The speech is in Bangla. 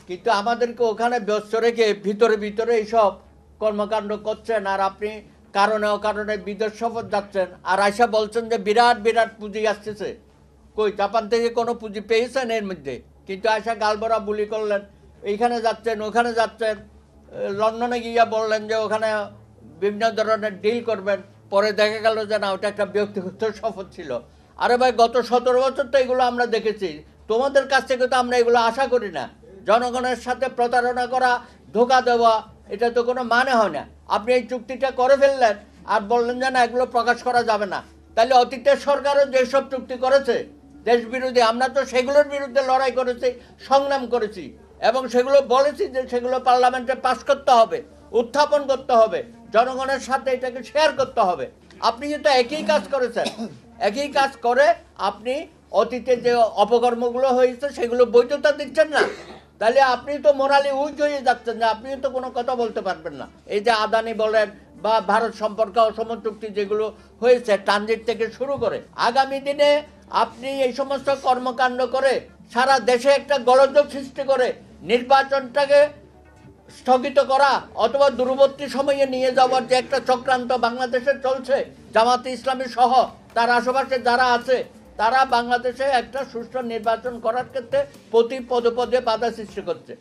কিন্তু আমাদেরকে ওখানে ব্যস্ত রেখে ভিতরে ভিতরে এইসব কর্মকাণ্ড করছেন। আর আপনি কারণে অকারণে বিদেশ সফর যাচ্ছেন, আর আয়সা বলছেন যে বিরাট বিরাট পুঁজি আসতেছে। কই জাপান থেকে কোনো পুঁজি পেয়েছেন এর মধ্যে? কিন্তু আয়সা গালবরা বুলি করলেন, এইখানে যাচ্ছেন ওখানে যাচ্ছেন, লন্ডনে গিয়া বললেন যে ওখানে বিভিন্ন ধরনের ডিল করবেন, পরে দেখা গেল যে না ওটা একটা ব্যক্তিগত সফর ছিল। আরে ভাই, গত 17 বছর তো এগুলো আমরা দেখেছি, তোমাদের কাছ থেকে তো আমরা এগুলো আশা করি না। জনগণের সাথে প্রতারণা করা, ধোঁকা দেওয়া, এটা তো কোনো মানে হয় না। আপনি এই চুক্তিটা করে ফেললেন আর বললেন যে না এগুলো প্রকাশ করা যাবে না। তাহলে অতীতের সরকারও যেসব চুক্তি করেছে দেশ বিরোধী, আমরা তো সেগুলোর বিরুদ্ধে লড়াই করেছি, সংগ্রাম করেছি, এবং সেগুলো বলেছি যে সেগুলো পার্লামেন্টে পাস করতে হবে, উত্থাপন করতে হবে, জনগণের সাথে এটাকে শেয়ার করতে হবে। আপনি কিন্তু একই কাজ করেছেন, একই কাজ করে আপনি অতীতে যে অপকর্মগুলো হয়েছে সেগুলো বৈধতা দিচ্ছেন না। তাহলে আপনি তো মোরালি উইক হয়ে যাচ্ছেন, যে আপনি তো কোনো কথা বলতে পারবেন না। এই যে আদানি বলেন বা ভারত সম্পর্কে অসম চুক্তি যেগুলো হয়েছে ট্রানজিট থেকে শুরু করে, আগামী দিনে আপনি এই সমস্ত কর্মকাণ্ড করে সারা দেশে একটা গোলযোগ সৃষ্টি করে নির্বাচনটাকে স্থগিত করা অথবা দূরবর্তী সময়ে নিয়ে যাওয়ার যে একটা চক্রান্ত বাংলাদেশে চলছে, জামাতে ইসলামী সহ তার আশেপাশে যারা আছে, তারা বাংলাদেশে একটা সুষ্ঠু নির্বাচন করার ক্ষেত্রে প্রতি পদে পদে বাধা সৃষ্টি করছে।